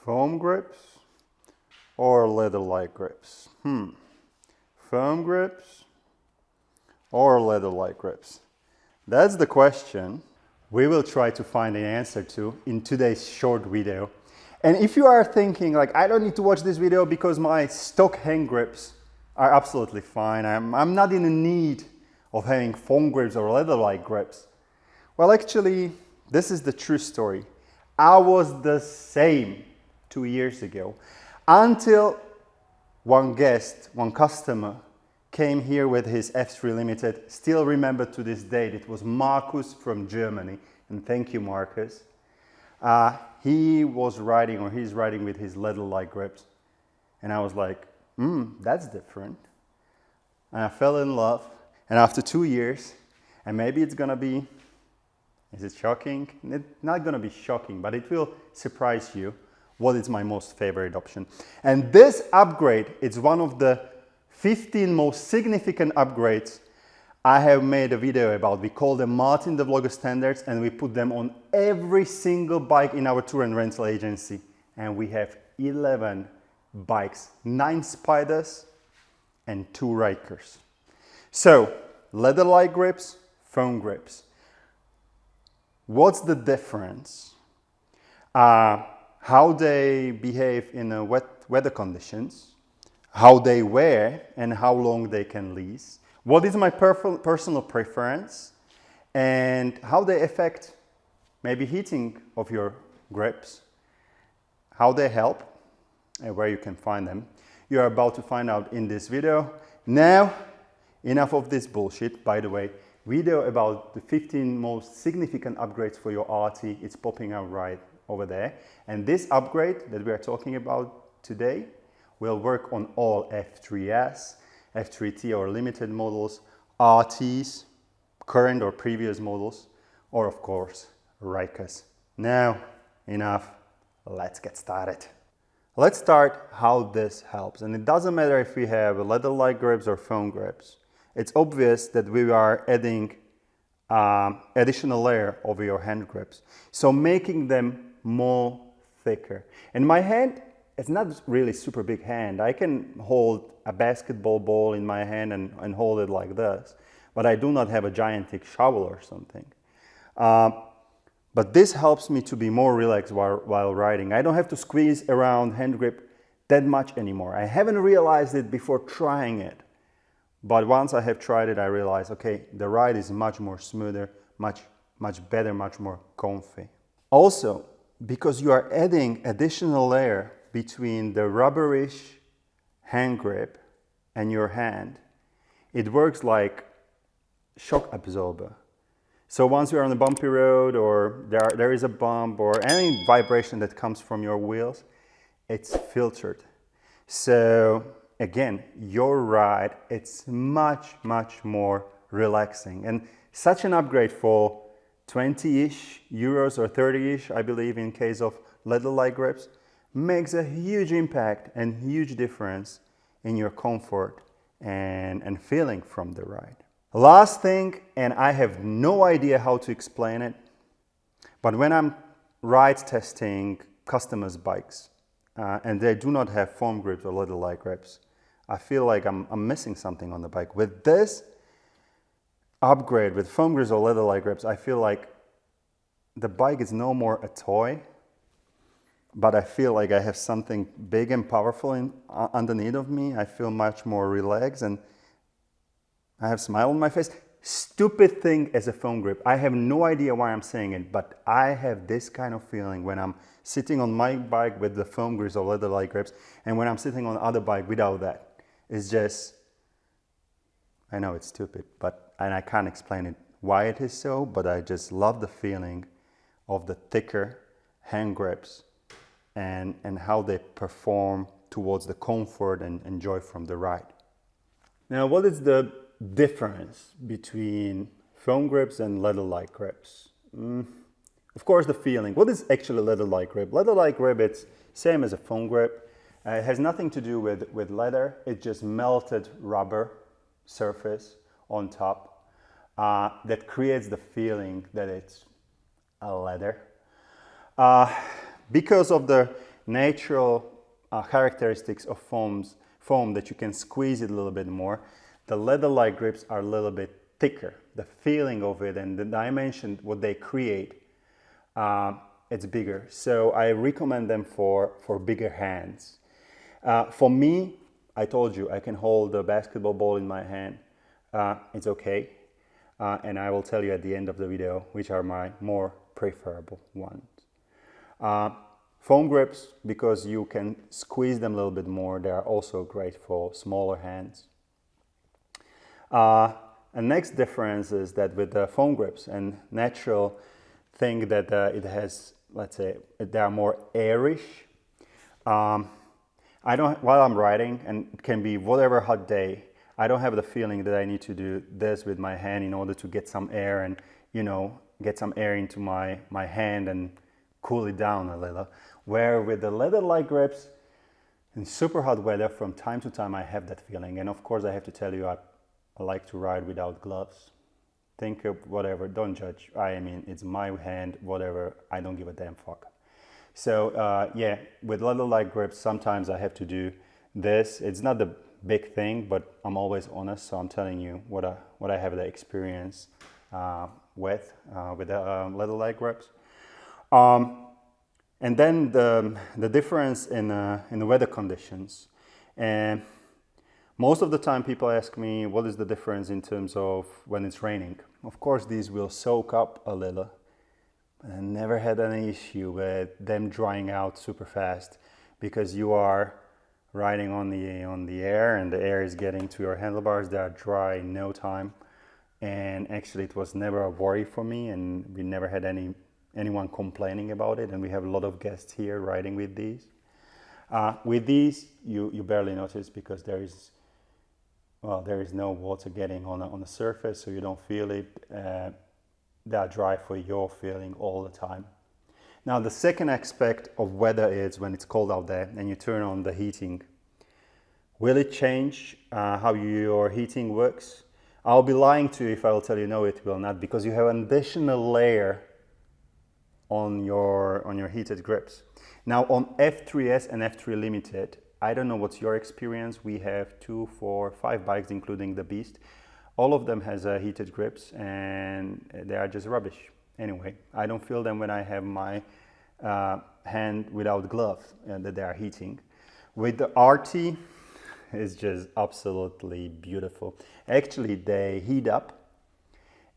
Foam grips or leather-like grips? Foam grips or leather-like grips? That's the question we will try to find an answer to in today's short video. And if you are thinking like, I don't need to watch this video because my stock hand grips are absolutely fine, I'm not in the need of having foam grips or leather-like grips. Well, actually, this is the true story. I was the same 2 years ago until one customer came here with his F3 Limited. Still remember to this date, it was Marcus from Germany. And thank you, Marcus. He's riding with his leather-like grips. And I was like, that's different. And I fell in love. And after 2 years, and maybe it's gonna be, is it shocking? It's not gonna be shocking, but it will surprise you what is my most favorite option. And this upgrade, it's one of the 15 most significant upgrades I have made a video about. We call them MartinTheVlogger standards, and we put them on every single bike in our tour and rental agency. And we have 11 bikes, 9 Spyders and 2 Rykers. So, leather-like grips, foam grips. What's the difference? How they behave in wet weather conditions, how they wear, and how long they can lease. What is my personal preference, and how they affect maybe heating of your grips, how they help, and where you can find them. You are about to find out in this video. Now, enough of this bullshit. By the way, video about the 15 most significant upgrades for your RT, it's popping out right over there. And this upgrade that we are talking about today will work on all F3S, F3T or limited models, RTs, current or previous models, or of course, Rykers. Now, enough, let's get started. Let's start how this helps. And it doesn't matter if we have leather-like grips or foam grips. It's obvious that we are adding additional layer over your hand grips. So making them more thicker. And my hand, it's not really super big hand. I can hold a basketball ball in my hand and hold it like this. But I do not have a gigantic shovel or something. But this helps me to be more relaxed while riding. I don't have to squeeze around hand grip that much anymore. I haven't realized it before trying it. But once I have tried it, I realized, okay, the ride is much more smoother, much better, much more comfy. Also, because you are adding additional layer between the rubberish hand grip and your hand, it works like shock absorber. So once you're on a bumpy road or there is a bump or any vibration that comes from your wheels, it's filtered. So again, your ride, it's much more relaxing. And such an upgrade for 20-ish euros or 30-ish, I believe, in case of leather-like grips, makes a huge impact and huge difference in your comfort and feeling from the ride. Last thing, and I have no idea how to explain it, but when I'm ride testing customers' bikes and they do not have foam grips or leather-like grips, I feel like I'm missing something on the bike. With this upgrade with foam grips or leather-like grips, I feel like the bike is no more a toy, but I feel like I have something big and powerful underneath of me. I feel much more relaxed and I have a smile on my face. Stupid thing as a foam grip. I have no idea why I'm saying it, but I have this kind of feeling when I'm sitting on my bike with the foam grips or leather-like grips and when I'm sitting on other bike without that. It's just, I know it's stupid, and I can't explain it why it is so, but I just love the feeling of the thicker hand grips and how they perform towards the comfort and joy from the ride. Now, what is the difference between foam grips and leather-like grips? Of course, the feeling. What is actually leather-like grip? Leather-like grip, it's same as a foam grip. It has nothing to do with leather. It's just melted rubber surface on top that creates the feeling that it's a leather. Because of the natural characteristics of foam that you can squeeze it a little bit more. The leather-like grips are a little bit thicker. The feeling of it and the dimension, what they create, it's bigger. So I recommend them for bigger hands. For me, I told you, I can hold a basketball ball in my hand. It's okay. And I will tell you at the end of the video which are my more preferable ones. Foam grips, because you can squeeze them a little bit more, they are also great for smaller hands. And next difference is that with the foam grips and natural thing that it has, let's say, they are more airish. While I'm riding, and it can be whatever hot day, I don't have the feeling that I need to do this with my hand in order to get some air and, you know, get some air into my hand and cool it down a little. Where with the leather-like grips, in super hot weather, from time to time I have that feeling. And of course I have to tell you, I like to ride without gloves. Think of whatever, don't judge. I mean, it's my hand, whatever, I don't give a damn fuck. So yeah, with leather-like grips, sometimes I have to do this. It's not the big thing, but I'm always honest, so I'm telling you what I have the experience with the leather-like grips. And then the difference in the weather conditions. And most of the time people ask me, what is the difference in terms of when it's raining? Of course, these will soak up a little. I never had any issue with them drying out super fast, because you are riding on the air and the air is getting to your handlebars. They are dry in no time. And actually it was never a worry for me, and we never had anyone complaining about it, and we have a lot of guests here riding with these. With these, you barely notice, because there is no water getting on the surface, so you don't feel it. They are dry for your feeling all the time. Now the second aspect of weather is when it's cold out there and you turn on the heating. Will it change how your heating works? I'll be lying to you if I will tell you no, it will not, because you have an additional layer on your heated grips. Now on F3S and F3 Limited, I don't know what's your experience. We have 2, 4, 5 bikes, including the Beast. All of them has heated grips, and they are just rubbish. Anyway, I don't feel them when I have my hand without glove that they are heating. With the RT, it's just absolutely beautiful. Actually, they heat up,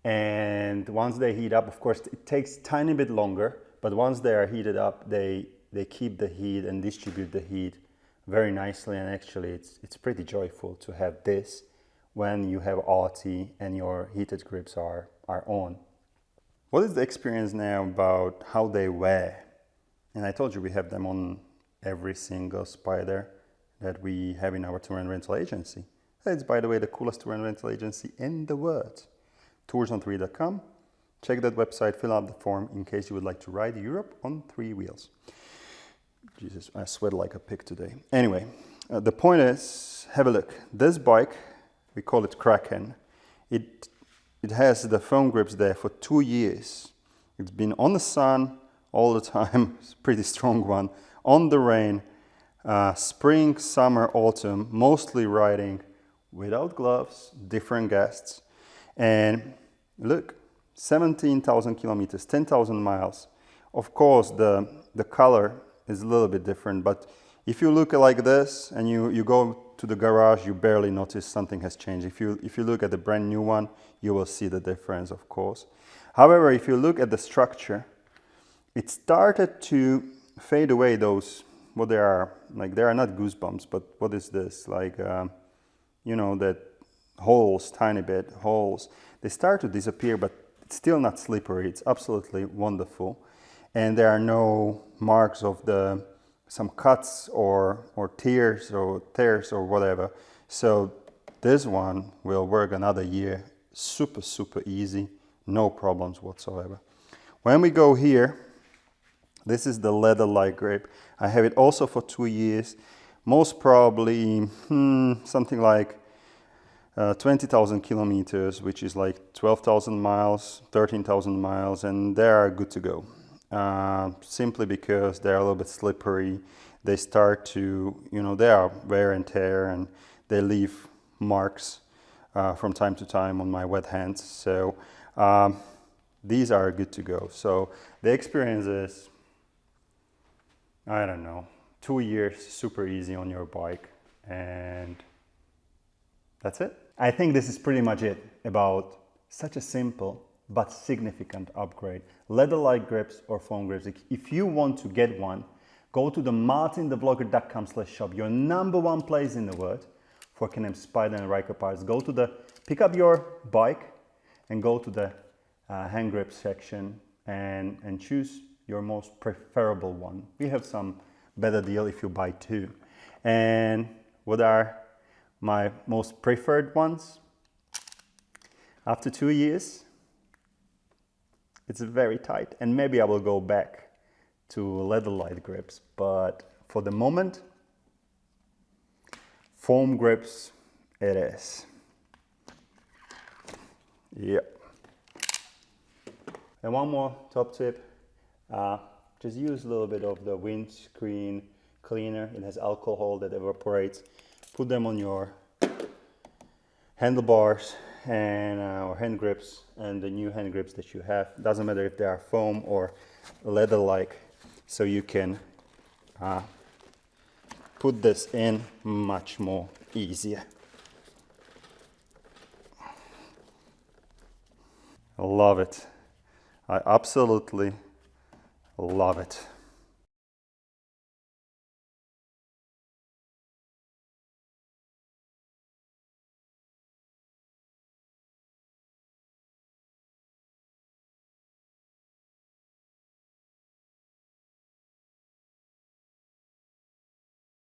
and once they heat up, of course, it takes a tiny bit longer, but once they are heated up, they keep the heat and distribute the heat very nicely. And actually, it's pretty joyful to have this when you have RT and your heated grips are on. What is the experience now about how they wear? And I told you we have them on every single Spyder that we have in our tour and rental agency. It's, by the way, the coolest tour and rental agency in the world. toursont3.com. Check that website, fill out the form in case you would like to ride Europe on 3 wheels. Jesus, I sweat like a pig today. Anyway, the point is, have a look. This bike, we call it Kraken. It has the foam grips there for 2 years. It's been on the sun all the time. It's a pretty strong one. On the rain, spring, summer, autumn, mostly riding without gloves, different guests. And look, 17,000 kilometers, 10,000 miles. Of course, the color is a little bit different, but if you look like this and you go to the garage, you barely notice something has changed. If you look at the brand new one, you will see the difference, of course. However, if you look at the structure, it started to fade away those, what they are, like they are not goosebumps, but what is this? Like, you know, that holes, tiny bit holes. They start to disappear, but it's still not slippery. It's absolutely wonderful. And there are no marks of some cuts or tears or whatever. So this one will work another year. Super, super easy. No problems whatsoever. When we go here, this is the leather-like grip. I have it also for 2 years. Most probably something like 20,000 kilometers, which is like 12,000 miles, 13,000 miles, and they are good to go. simply because they're a little bit slippery. They start to, they are wear and tear, and they leave marks from time to time on my wet hands. So these are good to go. So the experience is, I don't know, 2 years, super easy on your bike, and that's it. I think this is pretty much it about such a simple but significant upgrade. Leather-like grips or foam grips. If you want to get one, go to the MartinTheVlogger.com/shop, your #1 place in the world for Can-Am Spyder and Ryker parts. Pick up your bike and go to the hand grip section and choose your most preferable one. We have some better deal if you buy 2. And what are my most preferred ones? After 2 years, it's very tight, and maybe I will go back to leather-light grips, but for the moment, foam grips it is. Yep. And one more top tip, just use a little bit of the windscreen cleaner. It has alcohol that evaporates. Put them on your handlebars and or hand grips, and the new hand grips that you have. Doesn't matter if they are foam or leather-like, so you can put this in much more easier. I love it. I absolutely love it.